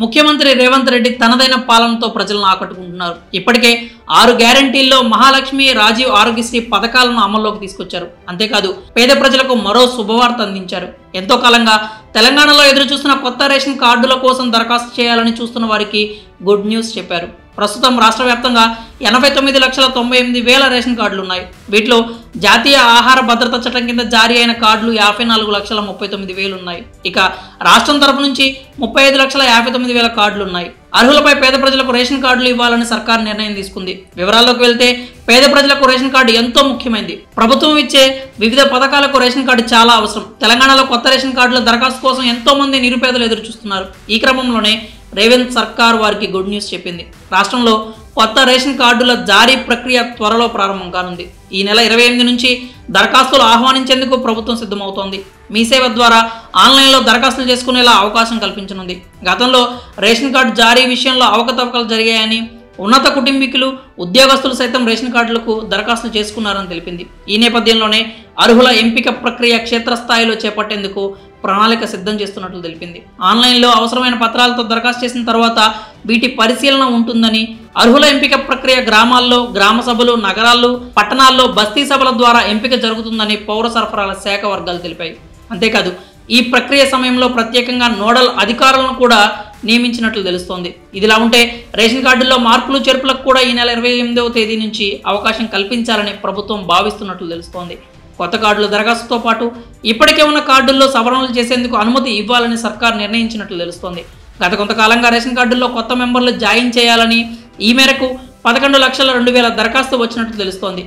ముఖ్యమంత్రి రేవంత్ రెడ్డి తనదైన పాలనతో ప్రజలను ఆకట్టుకుంటున్నారు. ఇప్పటికే 6 గ్యారంటీల్లో మహాలక్ష్మి, రాజీవ్ ఆరోగ్యశ్రీ పథకాలను అమల్లోకి తీసుకొచ్చారు. అంతేకాదు పేద ప్రజలకు మరో శుభవార్త అందించారు. ఎంతో కాలంగా తెలంగాణలో ఎదురు చూస్తున్న కొత్త రేషన్ కార్డుల కోసం దరఖాస్తు చేయాలని చూస్తున్న వారికి గుడ్ న్యూస్ చెప్పారు. ప్రస్తుతం రాష్ట్ర వ్యాప్తంగా 89,98,000 రేషన్ కార్డులు ఉన్నాయి. వీటిలో జాతీయ ఆహార భద్రత చట్టం కింద జారీ అయిన కార్డులు 54,39,000 ఉన్నాయి. ఇక రాష్ట్రం తరపు నుంచి 35,59,000 కార్డులు ఉన్నాయి. అర్హులపై పేద ప్రజలకు రేషన్ కార్డులు ఇవ్వాలని సర్కార్ నిర్ణయం తీసుకుంది. వివరాల్లోకి వెళ్తే పేద ప్రజలకు రేషన్ కార్డు ఎంతో ముఖ్యమైనది. ప్రభుత్వం ఇచ్చే వివిధ పథకాలకు రేషన్ కార్డు చాలా అవసరం. తెలంగాణలో కొత్త రేషన్ కార్డుల దరఖాస్తు కోసం ఎంతో మంది నిరుపేదలు ఎదురు చూస్తున్నారు. ఈ క్రమంలోనే రేవంత్ సర్కార్ వారికి గుడ్ న్యూస్ చెప్పింది. రాష్ట్రంలో కొత్త రేషన్ కార్డుల జారీ ప్రక్రియ త్వరలో ప్రారంభం కానుంది. ఈ నెల 28 నుంచి దరఖాస్తులు ఆహ్వానించేందుకు ప్రభుత్వం సిద్ధమవుతోంది. మీ సేవ ద్వారా ఆన్లైన్లో దరఖాస్తులు చేసుకునేలా అవకాశం కల్పించనుంది. గతంలో రేషన్ కార్డు జారీ విషయంలో అవకతవకలు జరిగాయని, ఉన్నత కుటుంబీకులు, ఉద్యోగస్తులు సైతం రేషన్ కార్డులకు దరఖాస్తులు చేసుకున్నారని తెలిపింది. ఈ నేపథ్యంలోనే అర్హుల ఎంపిక ప్రక్రియ క్షేత్రస్థాయిలో చేపట్టేందుకు ప్రణాళిక సిద్ధం చేస్తున్నట్లు తెలిపింది. ఆన్లైన్లో అవసరమైన పత్రాలతో దరఖాస్తు చేసిన తర్వాత వీటి పరిశీలన ఉంటుందని, అర్హుల ఎంపిక ప్రక్రియ గ్రామాల్లో గ్రామ సభలు, నగరాల్లో, పట్టణాల్లో బస్తీ సభల ద్వారా ఎంపిక జరుగుతుందని పౌర సరఫరాల శాఖ వర్గాలు తెలిపాయి. అంతేకాదు ఈ ప్రక్రియ సమయంలో ప్రత్యేకంగా నోడల్ అధికారులను కూడా నియమించినట్లు తెలుస్తోంది. ఇదిలా ఉంటే రేషన్ కార్డుల్లో మార్పులు చేర్పులకు కూడా ఈ నెల 28వ తేదీ నుంచి అవకాశం కల్పించాలని ప్రభుత్వం భావిస్తున్నట్లు తెలుస్తోంది. కొత్త కార్డుల దరఖాస్తుతో పాటు ఇప్పటికే ఉన్న కార్డుల్లో సవరణలు చేసేందుకు అనుమతి ఇవ్వాలని సర్కార్ నిర్ణయించినట్లు తెలుస్తోంది. గత కొంతకాలంగా రేషన్ కార్డుల్లో కొత్త మెంబర్లు జాయిన్ చేయాలని, ఈ మేరకు 11,02,000 దరఖాస్తు వచ్చినట్లు తెలుస్తోంది.